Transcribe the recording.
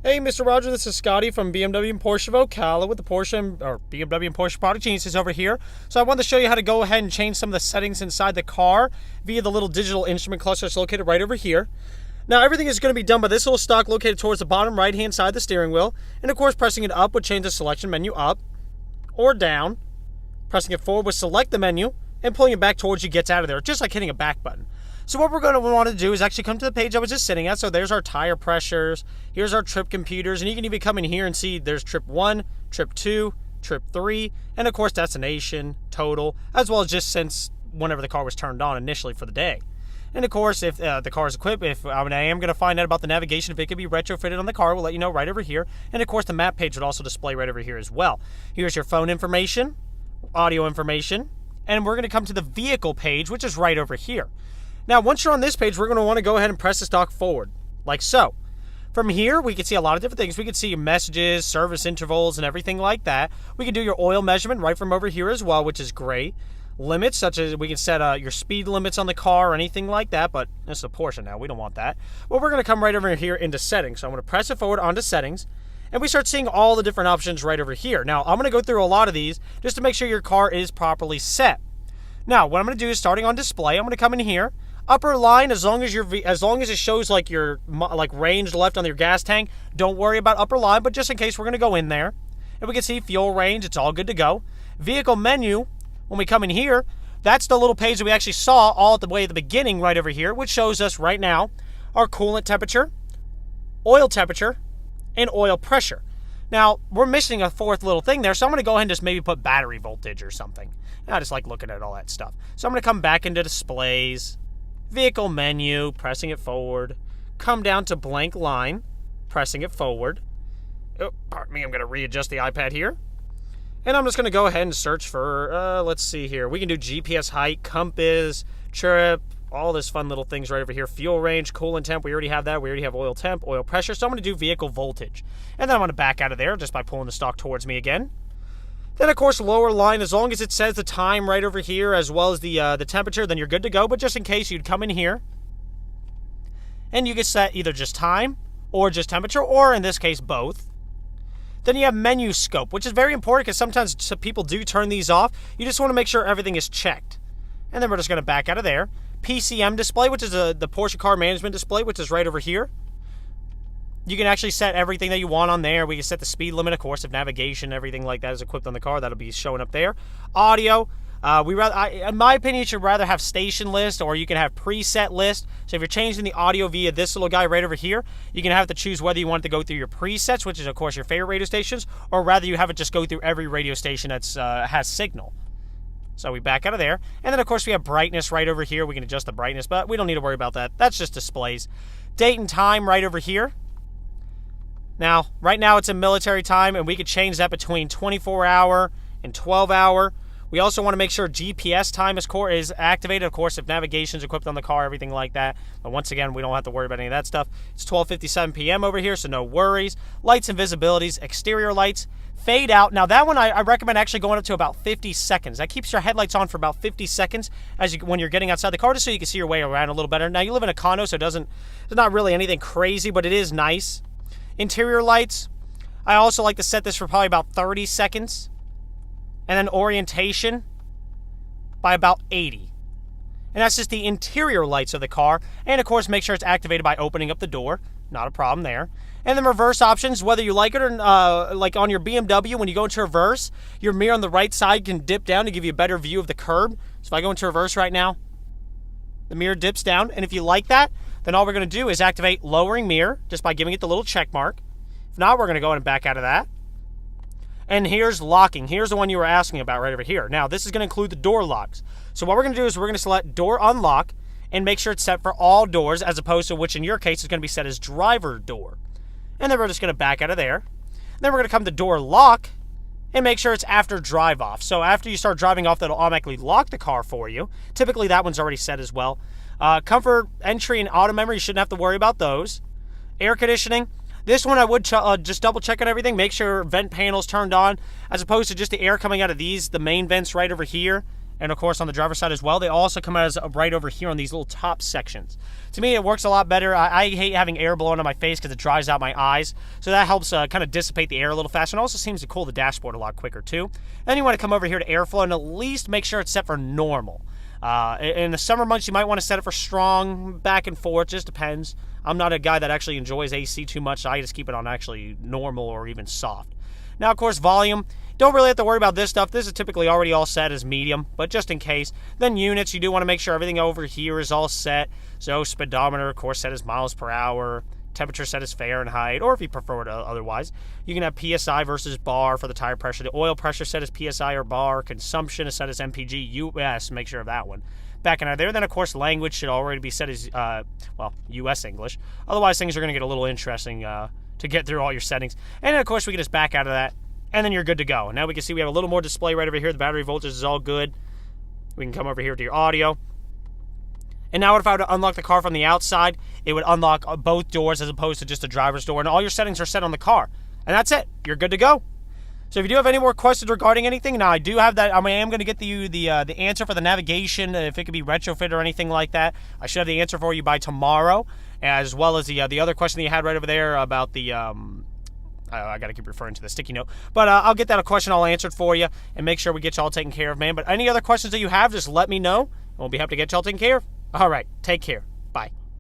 Hey, Mr. Roger, this is Scotty from BMW and Porsche of Ocala with the BMW and Porsche Product Geniuses over here. So I wanted to show you how to go ahead and change some of the settings inside the car via the little digital instrument cluster that's located right over here. Now, everything is going to be done by this little stalk located towards the bottom right-hand side of the steering wheel. And of course, pressing it up would change the selection menu up or down. Pressing it forward would select the menu, and pulling it back towards you gets out of there, just like hitting a back button. So what we're going to want to do is actually come to the page I was just sitting at. So there's our tire pressures, here's our trip computers, and you can even come in here and see there's trip 1, trip 2, trip 3, and of course destination, total, as well as just since whenever the car was turned on initially for the day. And of course, if the car is equipped, I am going to find out about the navigation, if it could be retrofitted on the car, we'll let you know right over here. And of course, the map page would also display right over here as well. Here's your phone information, audio information, and we're going to come to the vehicle page, which is right over here. Now, once you're on this page, we're going to want to go ahead and press the stalk forward, like so. From here, we can see a lot of different things. We can see your messages, service intervals, and everything like that. We can do your oil measurement right from over here as well, which is great. Limits, such as we can set your speed limits on the car or anything like that, but it's a Porsche now. We don't want that. Well, we're going to come right over here into settings. So I'm going to press it forward onto settings, and we start seeing all the different options right over here. Now, I'm going to go through a lot of these just to make sure your car is properly set. Now, what I'm going to do is, starting on display, I'm going to come in here. Upper line, as long as it shows like your range left on your gas tank, don't worry about upper line, but just in case, we're going to go in there. And we can see fuel range, it's all good to go. Vehicle menu, when we come in here, that's the little page that we actually saw all at the way at the beginning right over here, which shows us right now our coolant temperature, oil temperature, and oil pressure. Now, we're missing a fourth little thing there, so I'm going to go ahead and just maybe put battery voltage or something. I just like looking at all that stuff. So I'm going to come back into displays, vehicle menu, pressing it forward, come down to blank line, pressing it forward. Oh, pardon me, I'm going to readjust the iPad here. And I'm just going to go ahead and search for, let's see here. We can do GPS height, compass, trip, all this fun little things right over here. Fuel range, coolant temp, we already have that. We already have oil temp, oil pressure. So I'm going to do vehicle voltage. And then I'm going to back out of there just by pulling the stalk towards me again. Then, of course, lower line, as long as it says the time right over here as well as the temperature, then you're good to go. But just in case, you'd come in here, and you can set either just time or just temperature, or in this case, both. Then you have menu scope, which is very important because sometimes some people do turn these off. You just want to make sure everything is checked. And then we're just going to back out of there. PCM display, which is the Porsche Car Management display, which is right over here. You can actually set everything that you want on there. We can set the speed limit, of course, if navigation, everything like that is equipped on the car. That'll be showing up there. Audio. In my opinion, you should rather have station list, or you can have preset list. So if you're changing the audio via this little guy right over here, you can have to choose whether you want it to go through your presets, which is, of course, your favorite radio stations, or rather you have it just go through every radio station that has signal. So we back out of there. And then, of course, we have brightness right over here. We can adjust the brightness, but we don't need to worry about that. That's just displays. Date and time right over here. Now, right now it's in military time, and we could change that between 24-hour and 12-hour. We also want to make sure GPS time is activated, of course, if navigation's equipped on the car, everything like that. But once again, we don't have to worry about any of that stuff. It's 12:57 p.m. over here, so no worries. Lights and visibilities, exterior lights, fade out. Now, that one I recommend actually going up to about 50 seconds. That keeps your headlights on for about 50 seconds when you're getting outside the car, just so you can see your way around a little better. Now, you live in a condo, so it's not really anything crazy, but it is nice. Interior lights, I also like to set this for probably about 30 seconds. And then orientation by about 80. And that's just the interior lights of the car. And, of course, make sure it's activated by opening up the door. Not a problem there. And then reverse options, whether you like it or like on your BMW, when you go into reverse, your mirror on the right side can dip down to give you a better view of the curb. So if I go into reverse right now, the mirror dips down. And if you like that, then all we're going to do is activate lowering mirror just by giving it the little check mark. If not, we're going to go ahead and back out of that. And here's locking. Here's the one you were asking about right over here. Now, this is going to include the door locks. So what we're going to do is we're going to select door unlock and make sure it's set for all doors, as opposed to which in your case is going to be set as driver door. And then we're just going to back out of there. Then we're going to come to door lock and make sure it's after drive off. So after you start driving off, that'll automatically lock the car for you. Typically, that one's already set as well. Comfort, entry, and auto memory, you shouldn't have to worry about those. Air conditioning. This one I would just double check on everything. Make sure vent panel's turned on, as opposed to just the air coming out of the main vents right over here And of course on the driver's side as well, they also come out as right over here on these little top sections. To me, it works a lot better. I hate having air blowing on my face because it dries out my eyes, so that helps kind of dissipate the air a little faster, and also seems to cool the dashboard a lot quicker too. Then you want to come over here to airflow and at least make sure it's set for normal. In the summer months, you might want to set it for strong, back and forth, just depends. I'm not a guy that actually enjoys AC too much, so I just keep it on actually normal or even soft. Now, of course, volume. Don't really have to worry about this stuff. This is typically already all set as medium, but just in case. Then units, you do want to make sure everything over here is all set. So speedometer, of course, set as miles per hour. Temperature set as Fahrenheit, or if you prefer it otherwise. You can have PSI versus bar for the tire pressure. The oil pressure set as PSI or bar. Consumption is set as MPG. US, make sure of that one. Back in there. Then, of course, language should already be set as, US English. Otherwise, things are going to get a little interesting to get through all your settings. And then, of course, we can just back out of that. And then you're good to go. Now we can see we have a little more display right over here. The battery voltage is all good. We can come over here to your audio. And now if I were to unlock the car from the outside, it would unlock both doors as opposed to just the driver's door. And all your settings are set on the car. And that's it. You're good to go. So if you do have any more questions regarding anything, now I do have that. I am going to get you the answer for the navigation, if it could be retrofit or anything like that. I should have the answer for you by tomorrow, as well as the other question that you had right over there about the... I got to keep referring to the sticky note. But I'll get that question all answered for you and make sure we get you all taken care of, man. But any other questions that you have, just let me know, and we'll be happy to get you all taken care of. All right, take care. Bye.